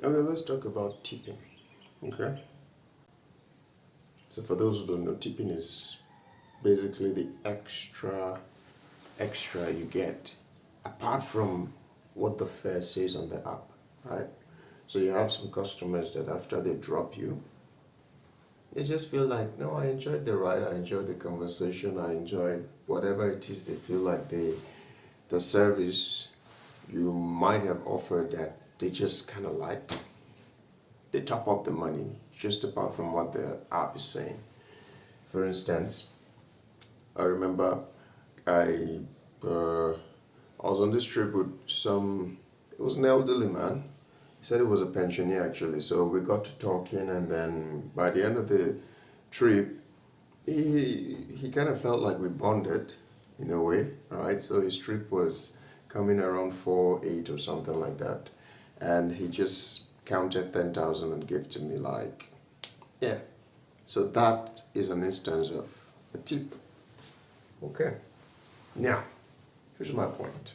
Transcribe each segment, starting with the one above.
Okay, let's talk about tipping. Okay. So for those who don't know, tipping is basically the extra you get apart from what the fare says on the app, right? So you have some customers that after they drop you, they just feel like, no, I enjoyed the ride, I enjoyed the conversation, I enjoyed whatever it is they feel like the service you might have offered that they just kind of liked. They top up the money just apart from what the app is saying. For instance, I remember I uh, I was on this trip with it was an elderly man. He said he was a pensioner actually. So we got to talking, and then by the end of the trip, he kind of felt like we bonded in a way, right? So his trip was coming around 4-8 or something like that, and he just counted 10,000 and gave to me like, yeah. So that is an instance of a tip. Okay. Now, here's my point.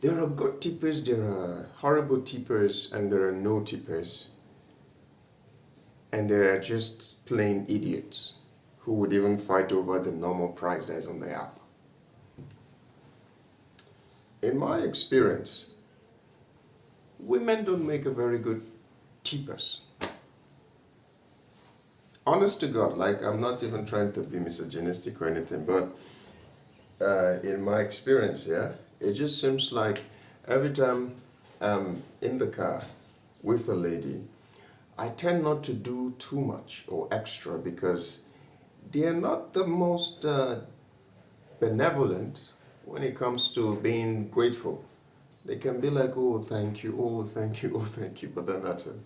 There are good tippers, there are horrible tippers, and there are no tippers. And there are just plain idiots who would even fight over the normal price that's on the app. In my experience, women don't make a very good tippers. Honest to God, like I'm not even trying to be misogynistic or anything, but in my experience, yeah, it just seems like every time I'm in the car with a lady, I tend not to do too much or extra because they are not the most benevolent when it comes to being grateful. They can be like, oh, thank you, oh, thank you, oh, thank you, but then that's it.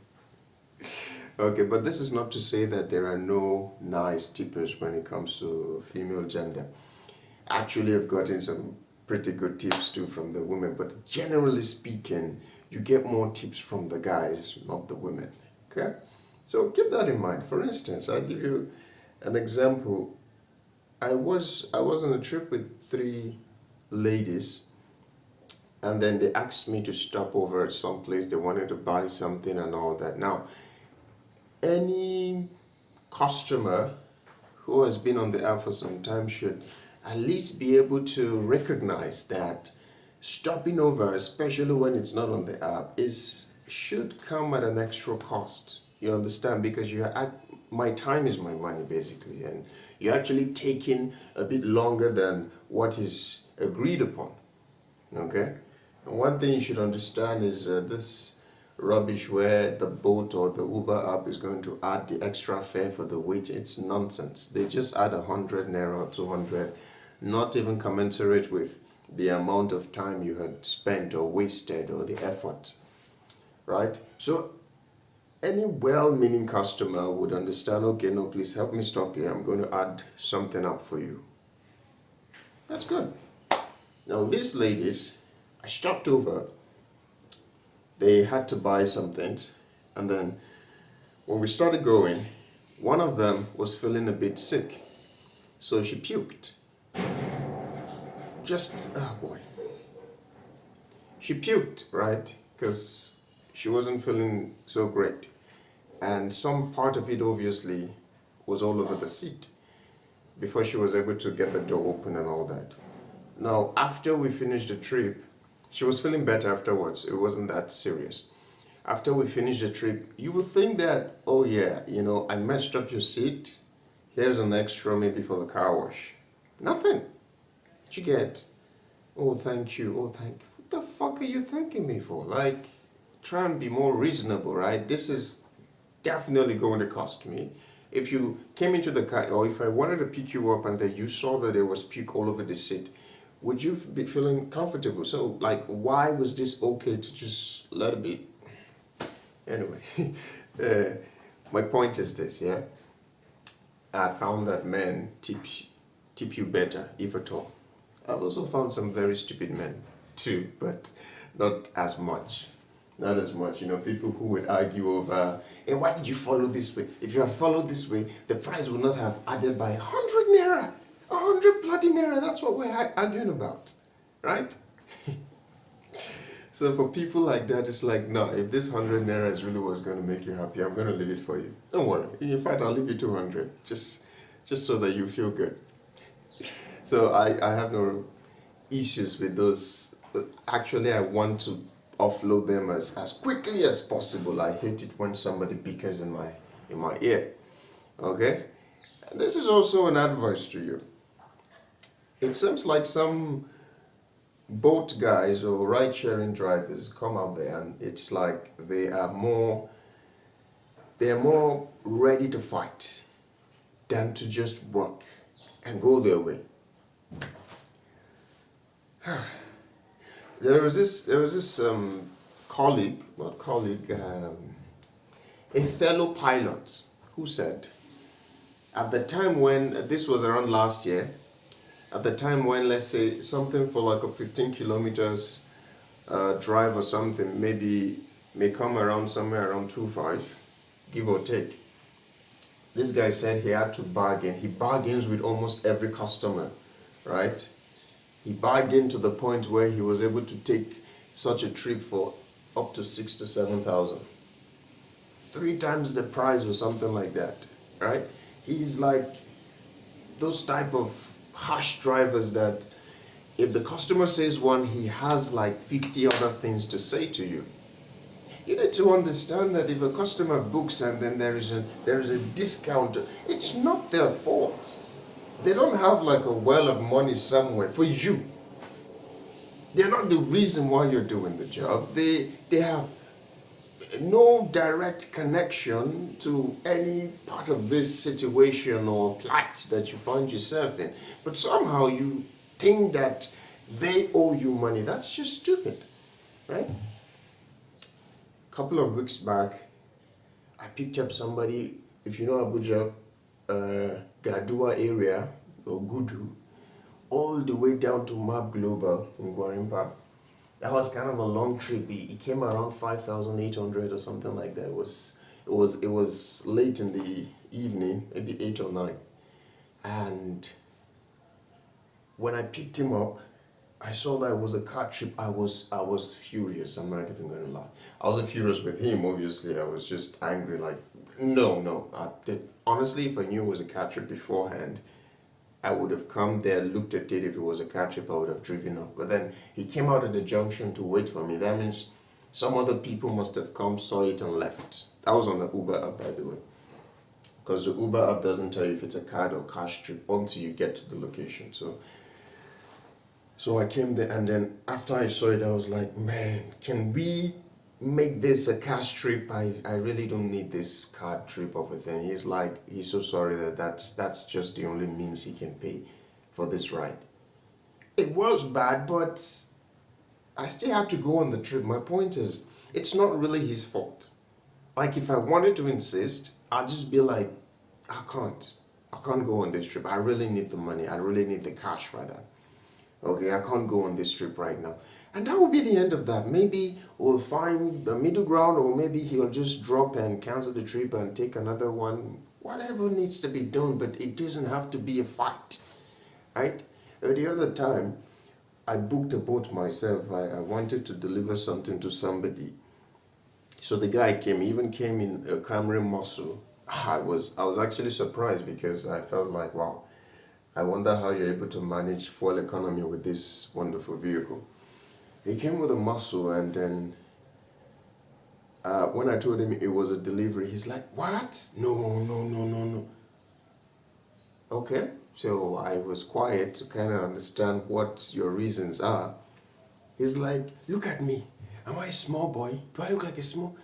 Okay, but this is not to say that there are no nice tippers when it comes to female gender. Actually, I've gotten some pretty good tips too from the women, but generally speaking, you get more tips from the guys, not the women. Okay? So keep that in mind. For instance, I'll give you an example. I was on a trip with 3 ladies, and then they asked me to stop over at some place. They wanted to buy something and all that. Now, any customer who has been on the app for some time should at least be able to recognize that stopping over, especially when it's not on the app, should come at an extra cost. You understand? Because my time is my money basically, and you're actually taking a bit longer than what is agreed upon. Okay? And one thing you should understand is this rubbish where the Bolt or the Uber app is going to add the extra fare for the wait. It's nonsense. They just add 100 naira or 200, not even commensurate with the amount of time you had spent or wasted or the effort, right? So any well-meaning customer would understand, okay, no, please help me stop here. I'm going to add something up for you. That's good. Now these ladies, I stopped over. They had to buy some things, and then when we started going, one of them was feeling a bit sick, so she puked. Oh boy. She puked, right? Because she wasn't feeling so great. And some part of it obviously was all over the seat before she was able to get the door open and all that. Now, after we finished the trip, she was feeling better afterwards. It wasn't that serious. After we finished the trip, you would think that, oh yeah, I messed up your seat. Here's an extra maybe for the car wash. Nothing. What you get? Oh, thank you. Oh, thank you. What the fuck are you thanking me for? Like, try and be more reasonable, right? This is definitely going to cost me. If you came into the car, or if I wanted to pick you up and then you saw that there was puke all over the seat, would you be feeling comfortable? So, like, why was this okay to just let it be? Anyway, my point is this, yeah? I found that men tip you better, if at all. I've also found some very stupid men too, but not as much. Not as much, people who would argue over, hey, why did you follow this way? If you had followed this way, the price would not have added by 100 naira. 100 bloody naira, that's what we're arguing about, right? So for people like that, it's like, no, if this 100 naira is really what's going to make you happy, I'm going to leave it for you. Don't worry. In fact, I'll leave you 200, just so that you feel good. So I have no issues with those. Actually, I want to offload them as quickly as possible. I hate it when somebody bickers in my ear. Okay? And this is also an advice to you. It seems like some boat guys or ride sharing drivers come out there and it's like they're more ready to fight than to just work and go their way. There was this colleague, not colleague, a fellow pilot who said at the time when this was around last year, at the time when, let's say, something for like a 15 kilometers drive or something maybe may come around somewhere around 2.5, give or take. This guy said he had to bargain. He bargains with almost every customer, right? He bargained to the point where he was able to take such a trip for up to 6,000 to 7,000. 3 times the price or something like that, right? He's like those type of harsh drivers that if the customer says one, he has like 50 other things to say to you. You need to understand that if a customer books and then there is a discount, it's not their fault. They don't have like a well of money somewhere for you. They're not the reason why you're doing the job. They have no direct connection to any part of this situation or plight that you find yourself in. But somehow you think that they owe you money. That's just stupid, right? A couple of weeks back, I picked up somebody, if you know Abuja, Gadua area, or Gudu, all the way down to Map Global in Gwarimpa. That was kind of a long trip. It came around 5,800 or something like that. It was late in the evening, maybe 8 or 9. And when I picked him up, I saw that it was a car trip. I was furious. I'm not even going to lie. I wasn't furious with him, obviously. I was just angry, like, no. Honestly, if I knew it was a car trip beforehand, I would have come there, looked at it. If it was a car trip, I would have driven off. But then he came out at the junction to wait for me. That means some other people must have come, saw it, and left. That was on the Uber app, by the way. Because the Uber app doesn't tell you if it's a card or cash trip until you get to the location. So I came there, and then after I saw it, I was like, man, can we make this a cash trip? I really don't need this card trip of a thing. He's like, he's so sorry that's just the only means he can pay for this ride. It was bad, but I still had to go on the trip. My point is, it's not really his fault. Like, if I wanted to insist, I'd just be like, I can't go on this trip. I really need the money. I really need the cash rather. Okay, I can't go on this trip right now. And that will be the end of that. Maybe we'll find the middle ground, or maybe he'll just drop and cancel the trip and take another one. Whatever needs to be done, but it doesn't have to be a fight, right? The other time, I booked a boat myself. I wanted to deliver something to somebody. So the guy came, he even came in a Camry muscle. I was actually surprised because I felt like, wow, I wonder how you're able to manage fuel economy with this wonderful vehicle. He came with a muscle, and then when I told him it was a delivery, he's like, what? No. Okay, so I was quiet to kind of understand what your reasons are. He's like, look at me. Am I a small boy? Do I look like a small?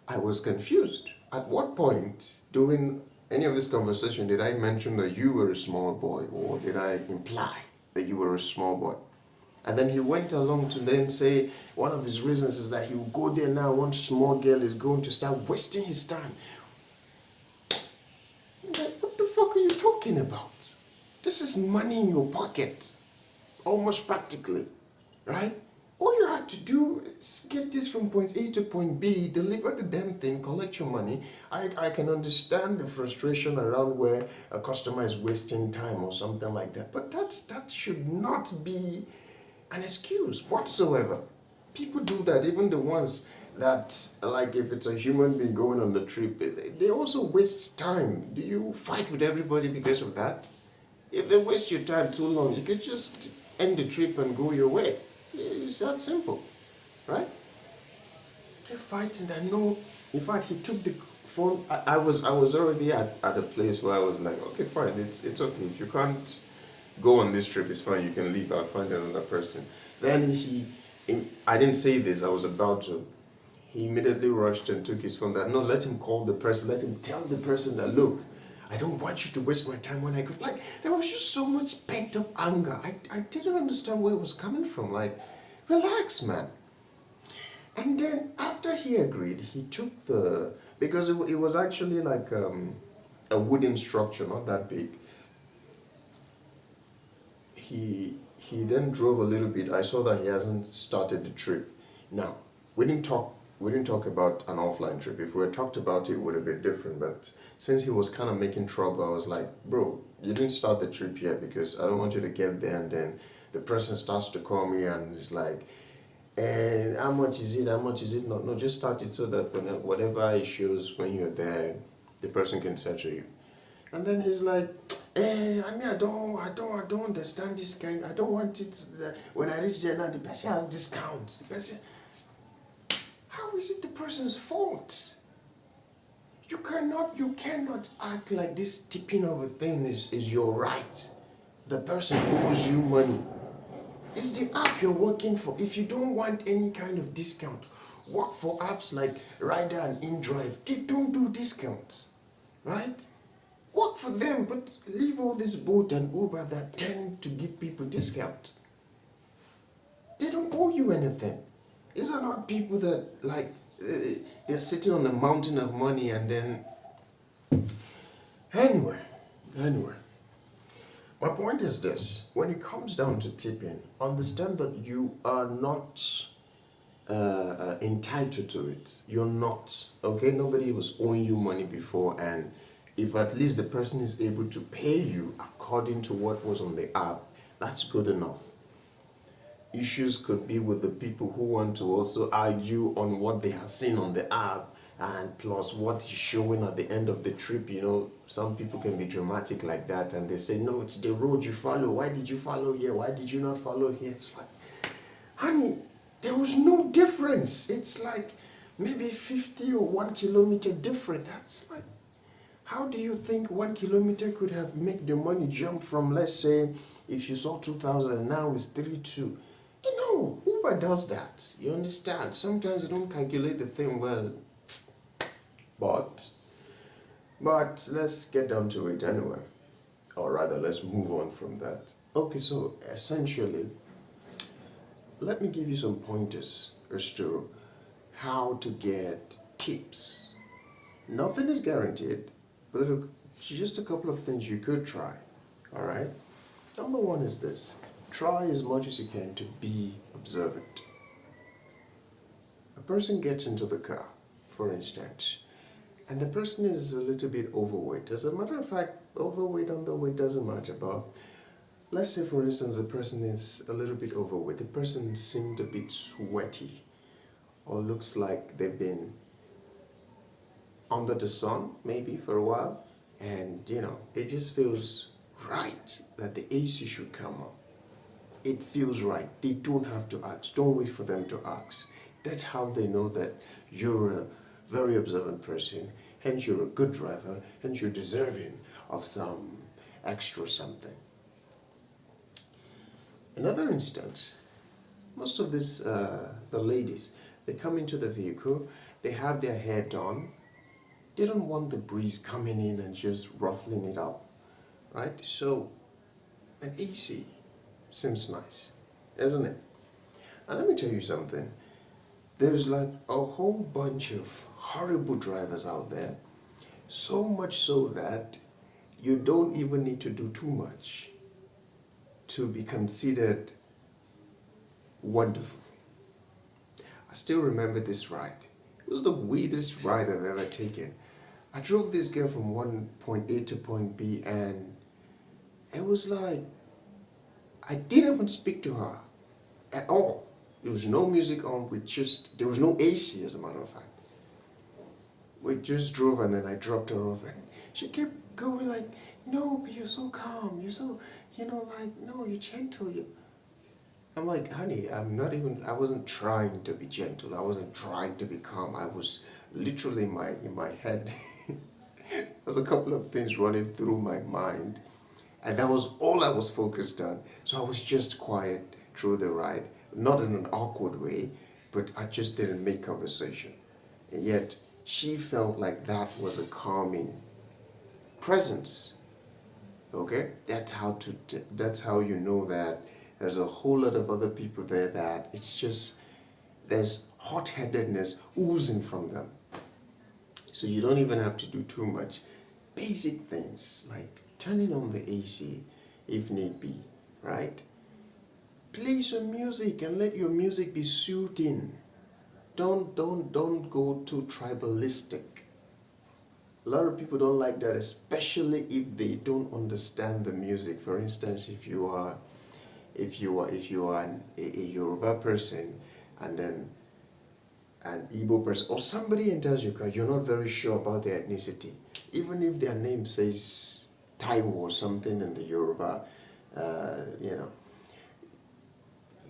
I was confused. At what point during any of this conversation did I mention that you were a small boy, or did I imply that you were a small boy? And then he went along to then say one of his reasons is that he will go there now. One small girl is going to start wasting his time. Like, what the fuck are you talking about? This is money in your pocket, almost practically, right? All you have to do is get this from point A to point B, deliver the damn thing, collect your money. I can understand the frustration around where a customer is wasting time or something like that, but that should not be an excuse whatsoever. People do that, even the ones that, like, if it's a human being going on the trip, they also waste time. Do you fight with everybody because of that? If they waste your time too long, you could just end the trip and go your way. It's that simple, right? Kept fighting. I know. In fact, he took the phone. I was already at a place where I was like, okay, fine, it's okay. If you can't go on this trip, it's fine. You can leave. I'll find another person. Then I didn't say this. I was about to. He immediately rushed and took his phone. That no, let him call the person. Let him tell the person that look, I don't want you to waste my time when I could. Like, there was just so much pent up anger. I didn't understand where it was coming from. Like, relax, man. And then after he agreed, he took because it was actually like a wooden structure, not that big. He then drove a little bit. I saw that he hasn't started the trip. Now, we didn't talk about an offline trip. If we had talked about it, it would have been different. But since he was kind of making trouble, I was like, bro, you didn't start the trip yet because I don't want you to get there and then the person starts to call me and it's like, and how much is it? How much is it? No, no, just start it so that whatever it shows when you're there, the person can settle you. And then he's like, I don't understand this kind. I don't want it. When I reach there now, the person has discounts. The person, how is it the person's fault? You cannot act like this tipping of a thing is your right. The person owes you money. It's the app you're working for. If you don't want any kind of discount, work for apps like Rida and indrive. They don't do discounts, right? Work for them, but leave all this Bolt and Uber that tend to give people discount. They don't owe you anything. These are not people that like they're sitting on a mountain of money and then anyway. My point is this: when it comes down to tipping, understand that you are not entitled to it. You're not. Okay, nobody was owing you money before, and if at least the person is able to pay you according to what was on the app, that's good enough. Issues could be with the people who want to also argue on what they have seen on the app and plus what is showing at the end of the trip. Some people can be dramatic like that and they say, no, it's the road you follow. Why did you follow here? Why did you not follow here? It's like, honey, there was no difference. It's like maybe 50 or 1 kilometer different. That's like, how do you think 1 kilometer could have made the money jump from, let's say, if you saw 2,000 and now it's 3,200? Uber does that. You understand? Sometimes you don't calculate the thing well. But let's get down to it anyway. Or rather, let's move on from that. Okay, so essentially, let me give you some pointers as to how to get tips. Nothing is guaranteed, but just a couple of things you could try. All right? Number one is this: try as much as you can to be observant. A person gets into the car, for instance, and the person is a little bit overweight. As a matter of fact, overweight, underweight doesn't matter, but let's say, for instance, the person is a little bit overweight. The person seemed a bit sweaty or looks like they've been under the sun maybe for a while, and it just feels right that the AC should come on. It feels right. They don't have to ask. Don't wait for them to ask. That's how they know that you're a very observant person, hence you're a good driver, hence you're deserving of some extra something. Another instance, most of the ladies, they come into the vehicle, they have their hair done. They don't want the breeze coming in and just ruffling it up, right? So an AC seems nice, isn't it? And let me tell you something. There's like a whole bunch of horrible drivers out there, so much so that you don't even need to do too much to be considered wonderful. I still remember this ride. It was the weirdest ride I've ever taken. I drove this girl from one point A to point B, and it was like I didn't even speak to her at all. There was no music on. There was no AC, as a matter of fact. We just drove, and then I dropped her off, and she kept going like, no, but you're so calm. You're so, like, no, you're gentle. I'm like, honey, I wasn't trying to be gentle. I wasn't trying to be calm. I was literally in my head. There was a couple of things running through my mind, and that was all I was focused on. So I was just quiet through the ride, not in an awkward way, but I just didn't make conversation. And yet, she felt like that was a calming presence. Okay, that's how you know that there's a whole lot of other people there that it's just there's hot-headedness oozing from them. So you don't even have to do too much. Basic things like turning on the AC if need be, right? Play some music and let your music be soothing. Don't go too tribalistic. A lot of people don't like that, especially if they don't understand the music. For instance, if you are a Yoruba person, and then an Igbo person, or somebody enters your car, you're not very sure about their ethnicity, even if their name says Taiwo or something in the Yoruba, you know,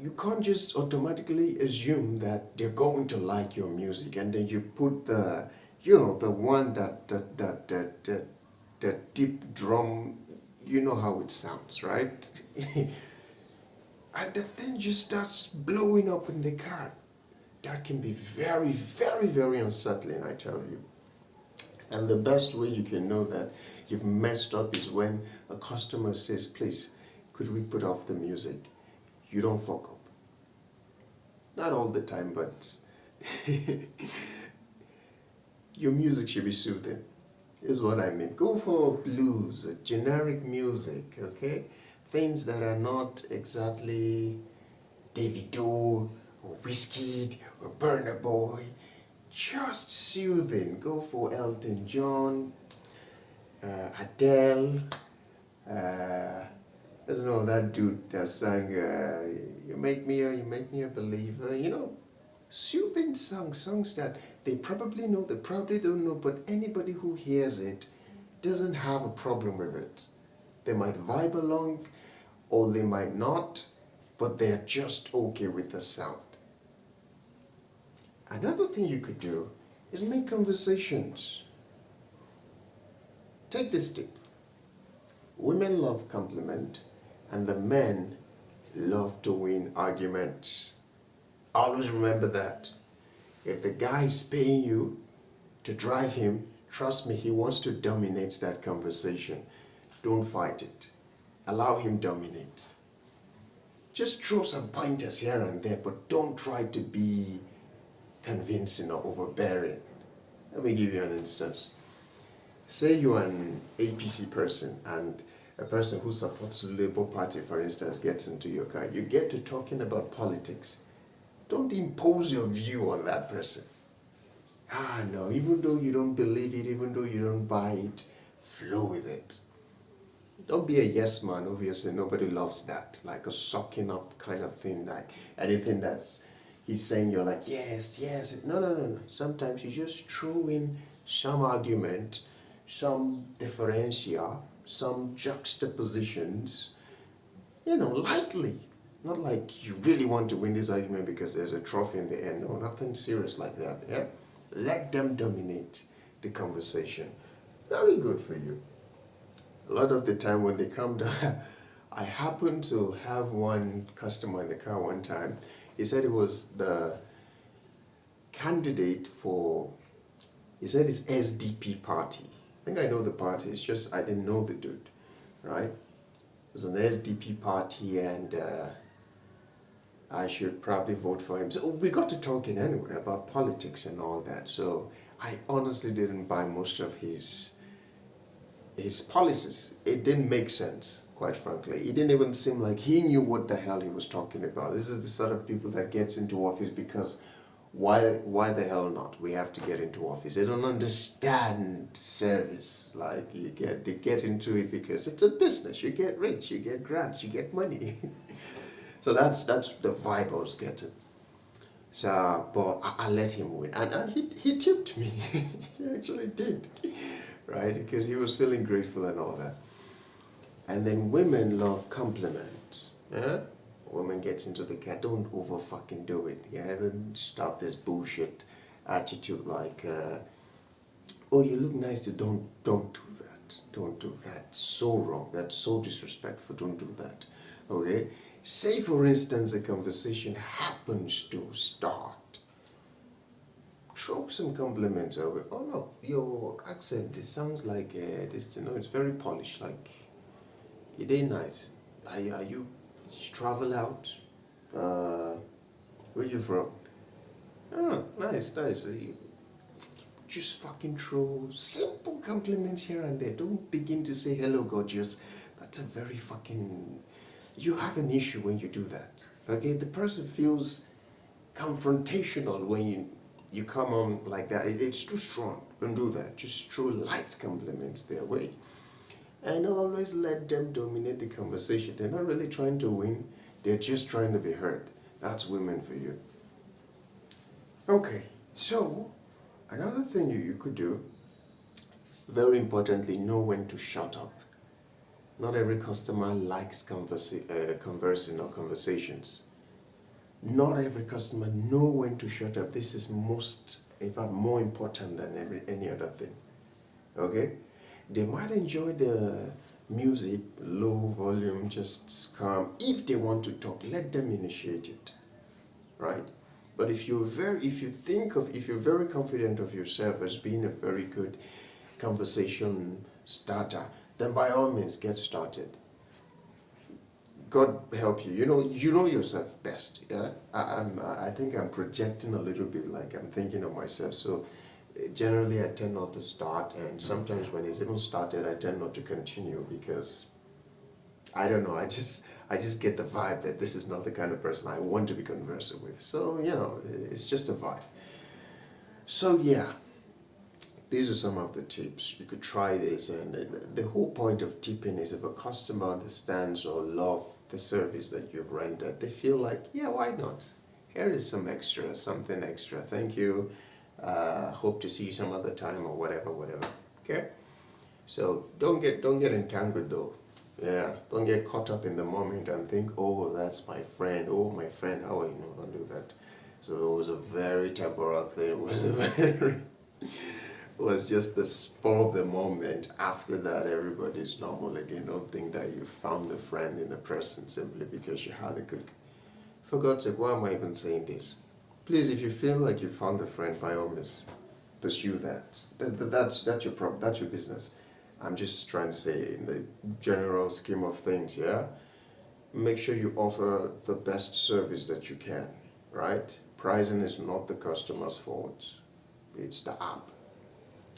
you can't just automatically assume that they're going to like your music, and then you put the one that deep drum, you know how it sounds, right? And the thing just starts blowing up in the car. That can be very, very, very unsettling, I tell you. And the best way you can know that you've messed up is when a customer says, please, could we put off the music? You don't fuck up. Not all the time, but your music should be soothing, is what I mean. Go for blues, generic music, okay? Things that are not exactly Davido or Whiskey or Burna Boy. Just soothing. Go for Elton John, Adele, I don't know, that dude that sang you make me a believer, soothing songs that they probably know, they probably don't know, but anybody who hears it doesn't have a problem with it. They might vibe along or they might not, but they're just okay with the sound. Another thing you could do is make conversations. Take this tip. Women love compliment and the men love to win arguments. Always remember that. If the guy is paying you to drive him, trust me, he wants to dominate that conversation. Don't fight it. Allow him dominate. Just throw some pointers here and there, but don't try to be convincing or overbearing. Let me give you an instance. Say you're an APC person and a person who supports the Labour Party, for instance, gets into your car. You get to talking about politics. Don't impose your view on that person. No, even though you don't believe it, even though you don't buy it, flow with it. Don't be a yes man, obviously, nobody loves that. Like a sucking up kind of thing, like anything that's he's saying, you're like, yes. No. Sometimes you just throw in some argument, some differential, some juxtapositions, lightly. Not like you really want to win this argument because there's a trophy in the end. No, nothing serious like that. Yeah? Let them dominate the conversation. Very good for you. A lot of the time when they come down, I happened to have one customer in the car one time. He said it was the candidate for, he said it's SDP party. I think I know the party, it's just I didn't know the dude, right? It was an SDP party and I should probably vote for him. So we got to talking anyway about politics and all that. So I honestly didn't buy most of his policies. It didn't make sense, quite frankly. It didn't even seem like he knew what the hell he was talking about. This is the sort of people that gets into office because why the hell not? We have to get into office. They don't understand service. Like they get into it because it's a business. You get rich, you get grants, you get money. So that's the vibe I was getting. So, but I let him win, and he tipped me. He actually did, right? Because he was feeling grateful and all that. And then women love compliments. Yeah? Women gets into the car, don't over fucking do it. Yeah, don't start this bullshit attitude like, oh, you look nice. Don't do that. Don't do that. So wrong. That's so disrespectful. Don't do that. Okay. Say for instance, a conversation happens to start. Throw some compliments over. Oh no, your accent. It sounds like this. You know, it's very polished. Like it ain't nice. Are you travel out? Uh, where you from? Oh, nice, nice. Just fucking throw simple compliments here and there. Don't begin to say hello, gorgeous. That's a very fucking. You have an issue when you do that. Okay, the person feels confrontational when you come on like that. It's too strong. Don't do that. Just throw light compliments their way. And always let them dominate the conversation. They're not really trying to win, they're just trying to be heard. That's women for you. Okay, so another thing you could do, very importantly, know when to shut up. Not every customer likes conversing or conversations. Not every customer know when to shut up. This is in fact, more important than any other thing. Okay? They might enjoy the music, low volume, just calm. If they want to talk, let them initiate it, right? But if you're very confident of yourself as being a very good conversation starter, then by all means get started. God help you. You know yourself best. Yeah, I think I'm projecting a little bit, like I'm thinking of myself. So generally, I tend not to start, and sometimes when it's even started, I tend not to continue because I don't know. I just get the vibe that this is not the kind of person I want to be conversing with. So it's just a vibe. So yeah, these are some of the tips. You could try this, and the whole point of tipping is if a customer understands or love the service that you've rendered, they feel like, yeah, why not? Here is some extra, something extra. Thank you. Hope to see you some other time or whatever. Okay. So don't get entangled though. Yeah. Don't get caught up in the moment and think, oh, that's my friend. Oh, my friend. How are you? No, don't do that. So it was a very temporal thing. It was a very was just the spur of the moment. After that, everybody's normal again. Don't think that you found a friend in a person simply because you had a good. For God's sake, why am I even saying this? Please, if you feel like you found a friend, by all means, pursue that. That's your problem. That's your business. I'm just trying to say, in the general scheme of things, yeah. Make sure you offer the best service that you can, right? Pricing is not the customer's fault. It's the app.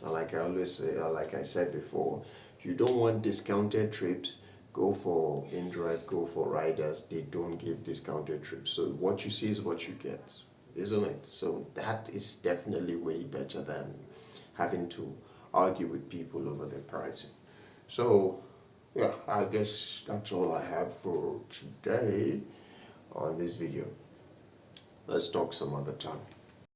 Like I always say, like I said before, you don't want discounted trips, go for indrive, go for riders. They don't give discounted trips. So what you see is what you get, isn't it? So that is definitely way better than having to argue with people over their pricing. So yeah, I guess that's all I have for today on this video. Let's talk some other time.